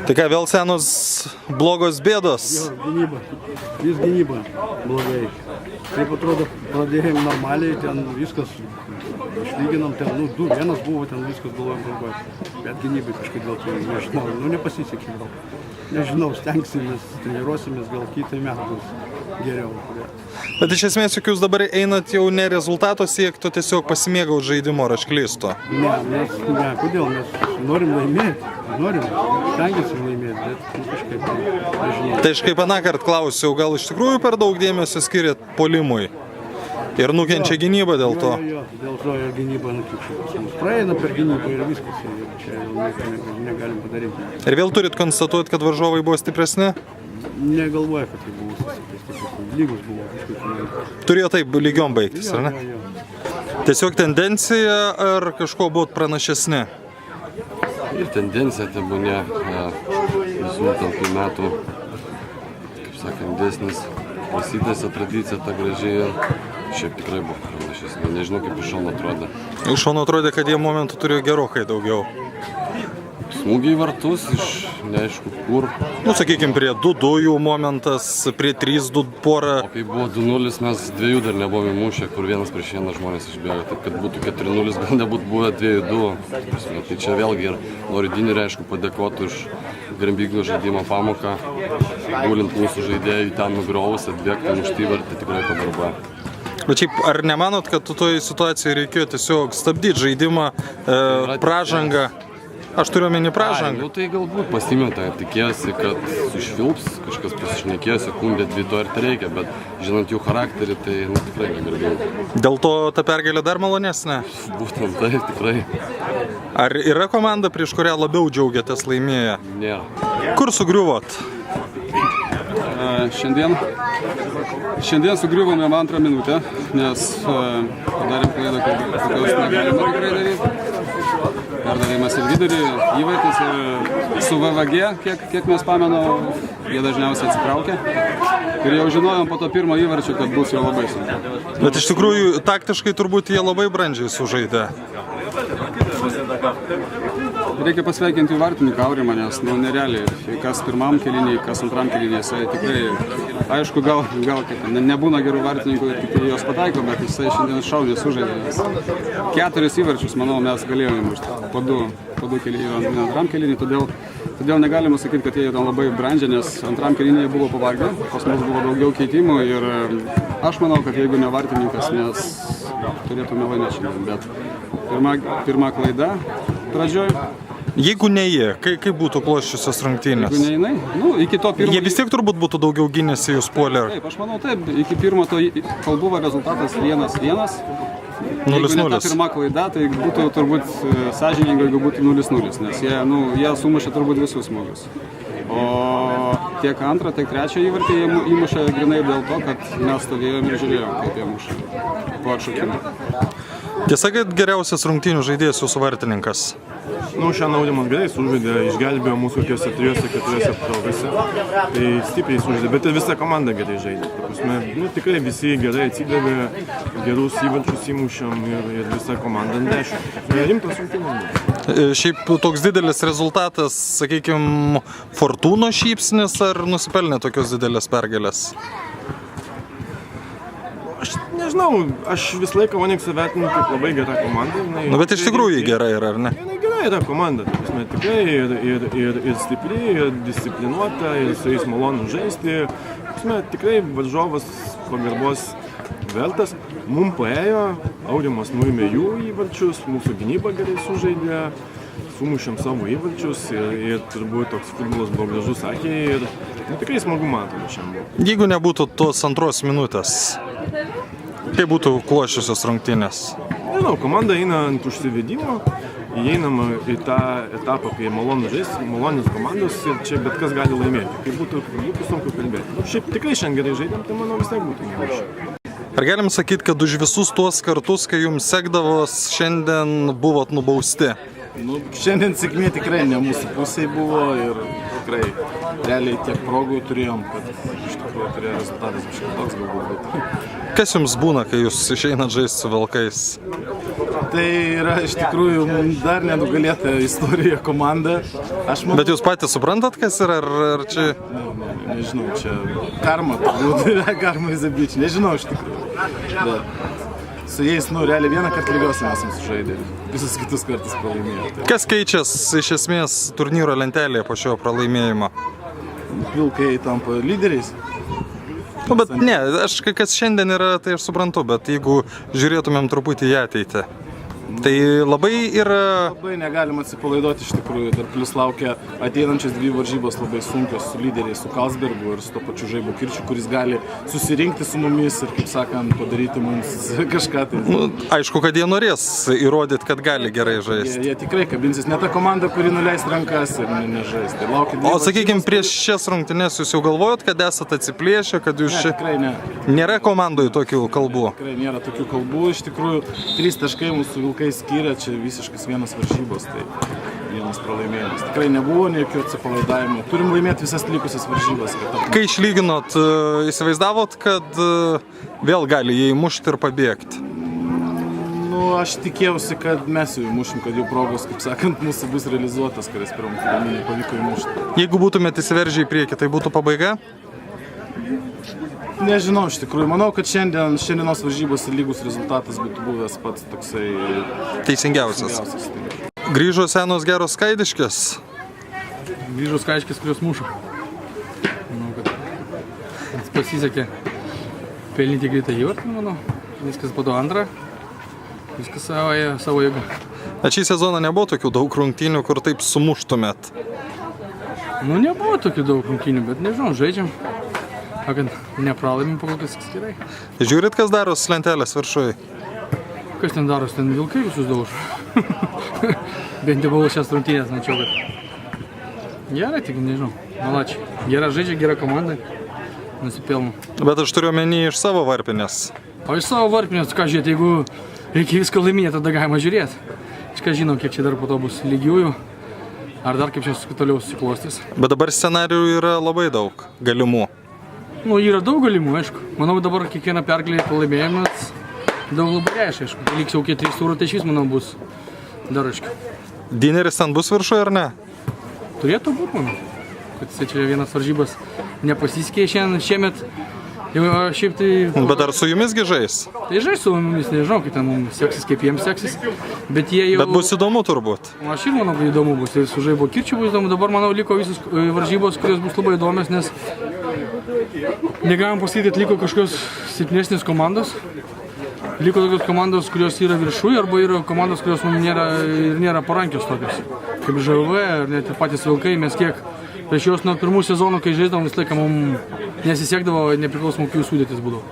Tai ką, vėl senos blogos bėdos? Jo, gynyba. Vis gynyba blogai. Taip atrodo, pradėjom normaliai, ten viskas išlyginom, ten, 2-1 buvo, ten viskas buvo blogai. Bet gynybai kažkaip dėl to, nežinau, nepasisekė gal. Nežinau, stengsimės, treniruosimės, gal kitą metą bus geriau. Bet iš esmės, juk jūs dabar einat jau ne rezultato siekti, o tiesiog pasimėgaut žaidimo, ar aš klystu? Ne, kodėl? Mes norim laimėti, stengiamės laimėti, bet kažkaip nežinau. Tai aš kaip anąkart klausiau, gal iš tikrųjų per daug dėmesio skiriat puolimui? Ir nukenčia gynyba dėl to? Jo, dėl to ir gynyba nukenčia. Praeina per gynybą ir viskas, ir čia jau negalim padaryti. Ir vėl turit konstatuoti, kad varžovai buvo stipresni? Negalvoju, kad tai buvo stipresni. Lygus buvo kažkaip. Turėjo taip lygiom baigtis, ar ne? Jo. Tiesiog tendencija ar kažko būt pranašesni? Ir tendencija tebūnė visų tų metų, kaip sakant, dėsnis prasidėsi tradicija ta gražiai ir šiaip tikrai buvo pranašesnė. Nežinau, kaip iš šono atrodė. Iš šono atrodė, kad jie momentų turėjo gerokai daugiau. Smūgiai vartus iš neaišku kur. Sakykime, prie 2-2 jų momentas, prie 3-2 porą. O kai buvo 2-0, mes 2 dar nebuvome mušę, kur 1-1 žmonės išbėgo. Taip, kad būtų 4-0, gal nebūtų buvę 2-2. Tai čia vėlgi ir noriu Dineriui, aišku, padėkoti už Grimbyglių žaidimo pamoką. Gulint mūsų žaidėjų ten nugriovus, atbėgti, mušti įvartį tikrai pagarba. Bet šiaip, ar nemanot, kad toje situacijoje reikėjo tiesiog stabdyti žaidimą, pražangą? Aš turiu omeny pražangą. Tai galbūt pasimeta, tikėjosi, kad sušvilps, kažkas pasišnekėjo, sekundė, 2 to ir tai reikia, bet žinant jų charakterį, tai tikrai negarbėjau. Dėl to ta pergalė dar malonesnė? Būtent tai, tikrai. Ar yra komanda, prieš kurią labiau džiaugiatės laimėję? Nėra. Kur sugriuvot? Šiandien sugriuvome antrą minutę, nes padarėm klaidą, kokios negalima tikrai daryti. Perdavimas ir vidurį, įvartis ir su VVG, kiek mes pamenam, jie dažniausiai atsitraukia. Ir jau žinojom po to pirmo įvarčio, kad bus jau labai sunku. Bet iš tikrųjų, taktiškai turbūt jie labai brandžiai sužaidė. Reikia pasveikinti vartininką Aurimą, nes nerealiai, kas pirmam kėlinį, kas antram kėlinį, jisai tikrai, aišku, gal nebūna gerų vartininkų ir tik jos pataiko, bet jisai šiandien šaudė sužaidė. 4 įvarčius, manau, mes galėjome mušti po 2 kėlinį, antram kėlinį, todėl negalima sakyti, kad jie ten labai brandžiai, nes antram kėlinį buvo pavargę, pas mus buvo daugiau keitimų ir aš manau, kad jeigu ne vartininkas, mes turėtume laimėti šiandien, bet pirma klaida pradžioj. Jeigu ne jie, kaip būtų kloščiusios rungtynės? Jeigu ne jinai, iki to pirmo... Jie vis tiek turbūt būtų daugiau gynėsi jūs puolė. Taip, aš manau taip, iki pirmo to, kol buvo rezultatas 1-1, jeigu ne ta pirma klaida, tai būtų turbūt sąžininga, jeigu būtų 0-0, nes jie sumušė turbūt visus smūgius. O tiek antrą, tiek trečią įvartį jie įmušė grinai dėl to, kad mes stovėjome ir žiūrėjome, kaip jie mušė po atšaukimo. Tiesa, kad geriausias rungtynių žaidėjas jūsų vartininkas? Šiandien Audimas gerai sužaidė, išgelbėjo mūsų kokiuose 3-4 aptraukose. Tai stipriai sužaidė, bet ir visa komanda gerai žaidė. Tikrai visi gerai atsidavė, gerus įvarčius įmušėm ir visa komanda ant 10. Rimtas rungtynės. Šiaip toks didelis rezultatas, sakykime, Fortūno šypsnis ar nusipelnė tokios didelės pergalės? Aš nežinau, aš visą laiką Onyxą vertinu kaip labai gerą komandą. Bet iš tikrųjų jį gerai yra, ar ne? Jinai gerai yra komanda, tikrai ir stipri, ir disciplinuota, ir su jais malonu žaisti. Tikrai varžovas pagarbos vertas. Mums paėjo, Audimas nuėmė jų įvarčius, mūsų gynyba gerai sužaidė, sumušėm savo įvarčius ir turbūt toks futbolas buvo gražus akiai ir tikrai smagu matome šiandien. Jeigu nebūtų tos antros minutės, kaip būtų kloščiusios rungtynės? Nežinau, komanda eina ant užsivedimo, įeinama į tą etapą, kai malonu žaisti, malonios komandos ir čia bet kas gali laimėti. Kai būtų sunku kalbėti. Šiaip tikrai šiandien gerai žaidėm, tai manau vis tiek būtų gerai. Ar galim sakyti, kad už visus tuos kartus, kai jums sekdavos, šiandien buvot nubausti? Šiandien sėkmė tikrai ne mūsų pusėje buvo ir tikrai realiai tiek progų turėjom, kad iš tikrųjų turėjo rezultatas kažkoks toks galbūt. Kas jums būna, kai jūs išeinat žaisti su Vilkais? Tai yra iš tikrųjų dar nenugalėta istorija komanda. Aš manau, Bet jūs patys suprantat, kas yra, ar čia... nežinau, čia karma turbūt, karma is a bitch, nežinau iš tikrųjų. Bet su jais, realiai vieną kartą lygiuose esam sužaidę, visus kitus kartus pralaimėję. Kas keičias iš esmės turnyro lentelėje po šio pralaimėjimo? Vilkai tampa lyderiais. Nu, bet ne, kas šiandien yra, tai aš suprantu, bet jeigu žiūrėtumėm truputį į ateitį, tai labai yra... Labai negalima atsipalaiduoti iš tikrųjų, dar plus laukia ateinančias 2 varžybos labai sunkios su lyderiais, su Karlsbergu ir su to pačiu Žaibu Kirčiu, kuris gali susirinkti su mumis ir, kaip sakant, padaryti mums kažką tai. Nu, aišku, kad jie norės įrodyti, kad gali gerai žaisti. Jie tikrai kabinsis, ne ta komanda, kuri nuleis rankas ir nežais. Tai laukia 2 O sakykime, prieš šias rungtynes jūs jau galvojot, kad esate atsiplėšę, kad jūs čia... Tikrai ne. Nėra komandoje tokių kalbų. Tikrai nėra tokių kalbų, iš tikrųjų 3 taškai mūsų Vilkai skyrė, čia visiškas vienas varžybos, tai vienas pralaimėjimas. Tikrai nebuvo jokių atsipalaidavimų. Turim laimėti visas likusias varžybas. Kai išlyginot, įsivaizdavot, kad vėl gali jie įmušti ir pabėgti? Aš tikėjausi, kad mes jau įmušim, kad jau progos, kaip sakant, mūsų bus realizuotas, kurias pirmą kėlinį nepavyko įmušti. Jeigu būtumėte įsiveržę į priekį, tai būtų pabaiga? Nežinau, iš tikrųjų. Manau, kad šiandienos varžybos lygus rezultatas būtų buvęs pats toksai Teisingiausias. Grįžo senos geros Skaidiškės. Grįžo Skaidiškės, kurios muša. Manau, kad pasisekė pelnyti greitą įvartį, manau. Viskas po to antrą. Viskas savo jėgą. Šį sezoną nebuvo tokių daug rungtynių, kur taip sumuštumėt? Nebuvo tokių daug rungtynių, bet nežinau, žaidžiam. Kad nepralaimim, pakol kas gerai. Žiūrit, kas daros lentelės viršuje? Kas ten daros, ten Vilkai visus daužo. Bent jau buvo šias rungtynės, mačiau, kad... Gerai, tik nežinau, malačiai. Gera žaidžia, gera komanda. Nusipelno. Bet aš turiu omeny iš savo varpinės. O iš savo varpinės, ką žiūrėti, jeigu reikia viską laimėti, tada galima žiūrėti. Aš ką žinau, kiek čia dar po to bus lygiųjų. Ar dar kaip čia toliau susiklostys. Bet dabar scenarijų yra labai daug galimų. Yra daug galimų, aišku. Manau, dabar kiekvieną pergalę pralaimėjimas daug labai reiškia, aišku. Liks jau 3 turų, tai šis, manau, bus dar aiškiau. Dineris ten bus viršuje ar ne? Turėtų būti, manau. Kad jis čia vienas varžybas nepasiskė šiemet. Jau šiaip tai... Bet ar su jumisgi žais? Tai žais su mumis, nežinau, kaip ten mums seksis, kaip jiems seksis. Bet jie jau... Bet bus įdomu turbūt. Aš ir manau, kad įdomu bus. Ir su Žaibo Kirčiu bus įdomu. Dabar, manau, liko visos varžybos, kurios bus labai įdomios, nes negalim pasakyti, kad liko kažkokios silpnesnės komandos. Liko tokios komandos, kurios yra viršuje, arba yra komandos, kurios mums nėra parankios tokios. Kaip ŽV ir net ir patys Vilkai, mes kiek prieš juos nuo pirmų sezonų, kai žaisdavom, visą laiką mums nesisekdavo, nepriklausomai kokių sudėtis būdavo.